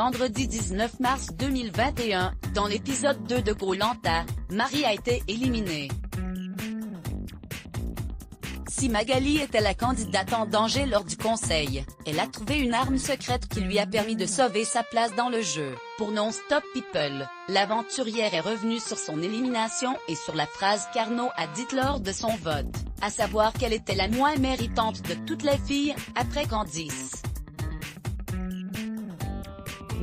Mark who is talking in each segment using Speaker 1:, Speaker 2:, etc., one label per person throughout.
Speaker 1: vendredi 19 mars 2021, dans l'épisode 2 de Koh-Lanta, Marie a été éliminée. Si Magali était la candidate en danger lors du conseil, elle a trouvé une arme secrète qui lui a permis de sauver sa place dans le jeu. Pour Non-Stop People, l'aventurière est revenue sur son élimination et sur la phrase qu'Arnaud a dite lors de son vote, à savoir qu'elle était la moins méritante de toutes les filles, après Candice.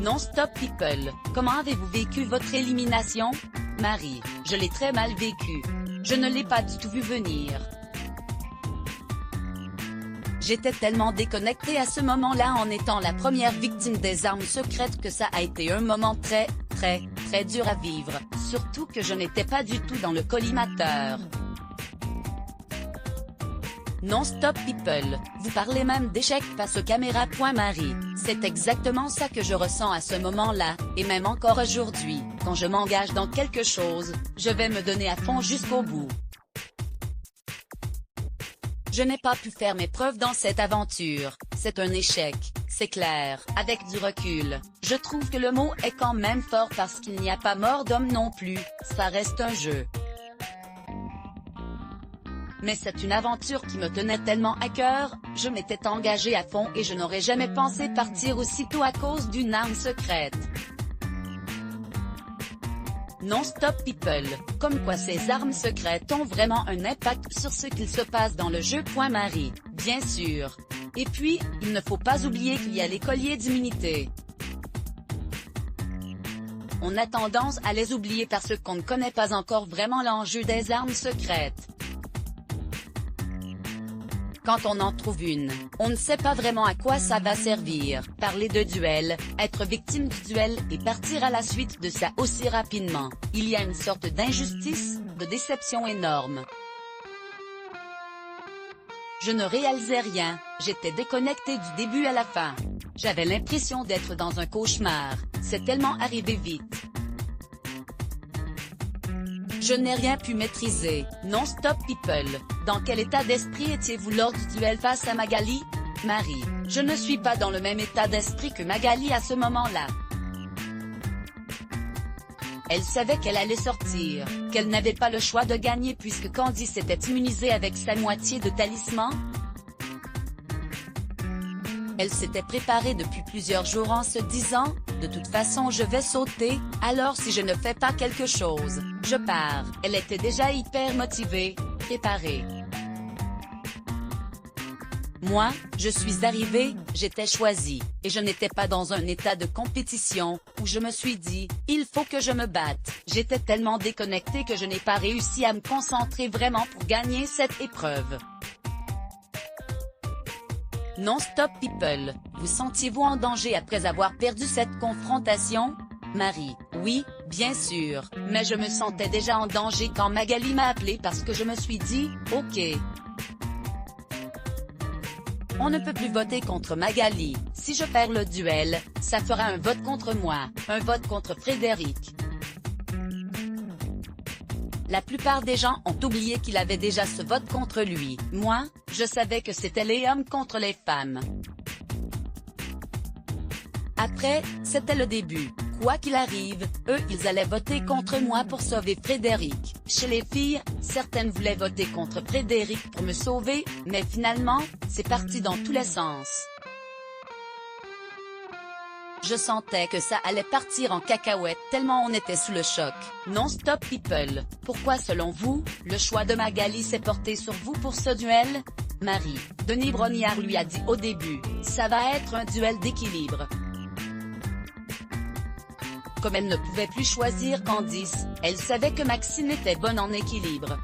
Speaker 1: Non-Stop People, comment avez-vous vécu votre élimination? Marie: je l'ai très mal vécu. Je ne l'ai pas du tout vu venir. J'étais tellement déconnectée à ce moment-là en étant la première victime des armes secrètes que ça a été un moment très dur à vivre, surtout que je n'étais pas du tout dans le collimateur. Non-Stop People, vous parlez même d'échec face aux caméras. Marie: c'est exactement ça que je ressens à ce moment-là, et même encore aujourd'hui, quand je m'engage dans quelque chose, je vais me donner à fond jusqu'au bout. Je n'ai pas pu faire mes preuves dans cette aventure, c'est un échec, c'est clair. Avec du recul, je trouve que le mot est quand même fort parce qu'il n'y a pas mort d'homme non plus, ça reste un jeu. Mais c'est une aventure qui me tenait tellement à cœur, je m'étais engagée à fond et je n'aurais jamais pensé partir aussitôt à cause d'une arme secrète. Non-Stop People, comme quoi ces armes secrètes ont vraiment un impact sur ce qu'il se passe dans le jeu. Marie: bien sûr. Et puis, il ne faut pas oublier qu'il y a les colliers d'immunité. On a tendance à les oublier parce qu'on ne connaît pas encore vraiment l'enjeu des armes secrètes. Quand on en trouve une, on ne sait pas vraiment à quoi ça va servir. Parler de duel, être victime du duel et partir à la suite de ça aussi rapidement, il y a une sorte d'injustice, de déception énorme. Je ne réalisais rien, j'étais déconnectée du début à la fin. J'avais l'impression d'être dans un cauchemar, c'est tellement arrivé vite. Je n'ai rien pu maîtriser. Non-Stop People, dans quel état d'esprit étiez-vous lors du duel face à Magali? Marie: je ne suis pas dans le même état d'esprit que Magali à ce moment-là. Elle savait qu'elle allait sortir, qu'elle n'avait pas le choix de gagner puisque Candice était immunisée avec sa moitié de talisman. Elle s'était préparée depuis plusieurs jours en se disant: de toute façon je vais sauter, alors si je ne fais pas quelque chose, je pars. Elle était déjà hyper motivée, préparée. Moi, je suis arrivée, j'étais choisie, et je n'étais pas dans un état de compétition, où je me suis dit, il faut que je me batte. J'étais tellement déconnectée que je n'ai pas réussi à me concentrer vraiment pour gagner cette épreuve. Non-Stop People, vous sentiez-vous en danger après avoir perdu cette confrontation? Marie: oui, bien sûr, mais je me sentais déjà en danger quand Magali m'a appelé parce que je me suis dit, ok. On ne peut plus voter contre Magali, si je perds le duel, ça fera un vote contre moi, un vote contre Frédéric. La plupart des gens ont oublié qu'il avait déjà ce vote contre lui. Moi, je savais que c'était les hommes contre les femmes. Après, c'était le début. Quoi qu'il arrive, eux ils allaient voter contre moi pour sauver Frédéric. Chez les filles, certaines voulaient voter contre Frédéric pour me sauver, mais finalement, c'est parti dans tous les sens. Je sentais que ça allait partir en cacahuète tellement on était sous le choc. Non-Stop People, pourquoi selon vous, le choix de Magali s'est porté sur vous pour ce duel? Marie: Denis Brognard lui a dit au début, ça va être un duel d'équilibre. Comme elle ne pouvait plus choisir Candice, elle savait que Maxine était bonne en équilibre.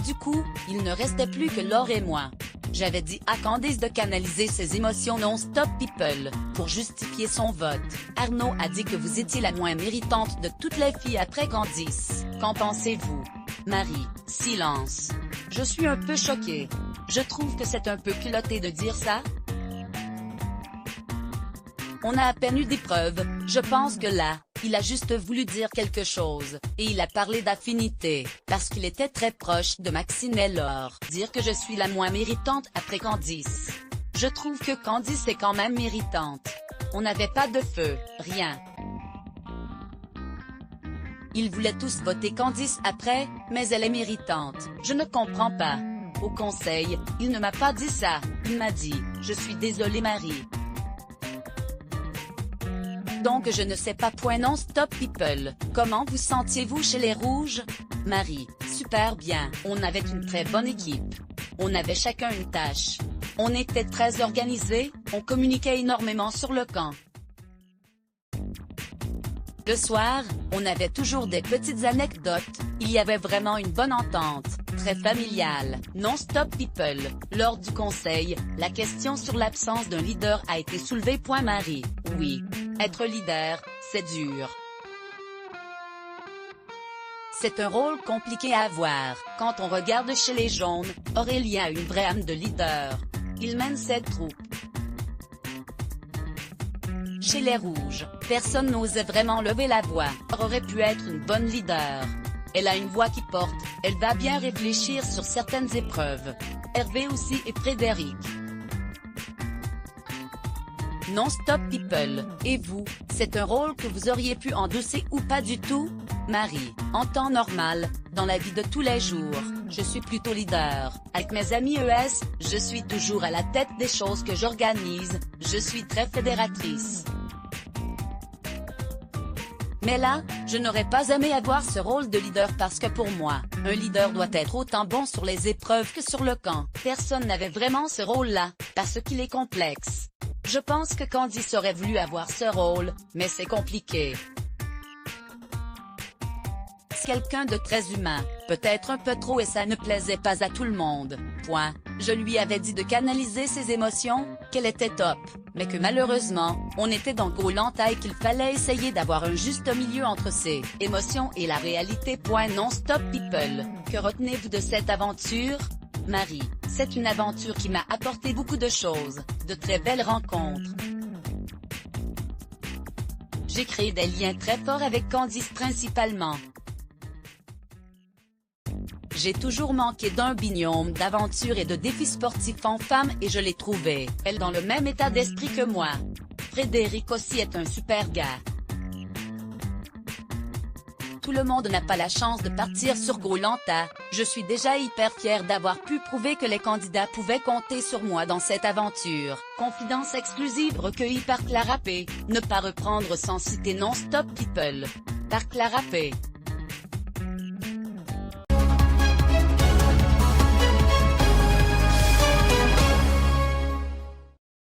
Speaker 1: Du coup, il ne restait plus que Laure et moi. J'avais dit à Candice de canaliser ses émotions. Non-Stop People, pour justifier son vote. Arnaud a dit que vous étiez la moins méritante de toutes les filles après Candice. Qu'en pensez-vous? Marie: silence. Je suis un peu choquée. Je trouve que c'est un peu culotté de dire ça. On a à peine eu des preuves, je pense que là, il a juste voulu dire quelque chose, et il a parlé d'affinité, parce qu'il était très proche de Maxine et Laure. Dire que je suis la moins méritante après Candice. Je trouve que Candice est quand même méritante. On n'avait pas de feu, rien. Ils voulaient tous voter Candice après, mais elle est méritante. Je ne comprends pas. Au conseil, il ne m'a pas dit ça, il m'a dit « Je suis désolé Marie ». Donc je ne sais pas. Non-stop people, comment vous sentiez-vous chez les Rouges? Marie, super bien, on avait une très bonne équipe. On avait chacun une tâche. On était très organisés, on communiquait énormément sur le camp. Le soir, on avait toujours des petites anecdotes, il y avait vraiment une bonne entente, très familiale. Non-stop people, lors du conseil, la question sur l'absence d'un leader a été soulevée. Marie, oui. Être leader, c'est dur. C'est un rôle compliqué à avoir. Quand on regarde chez les jaunes, Aurélien a une vraie âme de leader. Il mène cette troupe. Chez les Rouges, personne n'osait vraiment lever la voix. Elle aurait pu être une bonne leader. Elle a une voix qui porte, elle va bien réfléchir sur certaines épreuves. Hervé aussi et Frédéric. Non-stop people, et vous, c'est un rôle que vous auriez pu endosser ou pas du tout? Marie, en temps normal, dans la vie de tous les jours, je suis plutôt leader. Avec mes amis ES, je suis toujours à la tête des choses que j'organise, je suis très fédératrice. Mais là, je n'aurais pas aimé avoir ce rôle de leader parce que pour moi, un leader doit être autant bon sur les épreuves que sur le camp. Personne n'avait vraiment ce rôle-là, parce qu'il est complexe. Je pense que Candice aurait voulu avoir ce rôle, mais c'est compliqué. C'est quelqu'un de très humain, peut-être un peu trop et ça ne plaisait pas à tout le monde. Point. Je lui avais dit de canaliser ses émotions, qu'elle était top, mais que malheureusement, on était dans Koh-Lanta et qu'il fallait essayer d'avoir un juste milieu entre ses émotions et la réalité. Non-stop people, que retenez-vous de cette aventure? Marie, c'est une aventure qui m'a apporté beaucoup de choses, de très belles rencontres. J'ai créé des liens très forts avec Candice principalement. J'ai toujours manqué d'un binôme d'aventure et de défis sportifs en femme et je l'ai trouvé, elle dans le même état d'esprit que moi. Frédéric aussi est un super gars. Tout le monde n'a pas la chance de partir sur Koh-Lanta, je suis déjà hyper fière d'avoir pu prouver que les candidats pouvaient compter sur moi dans cette aventure. Confidence exclusive recueillie par Clara P. Ne pas reprendre sans citer Non-stop people. Par Clara P.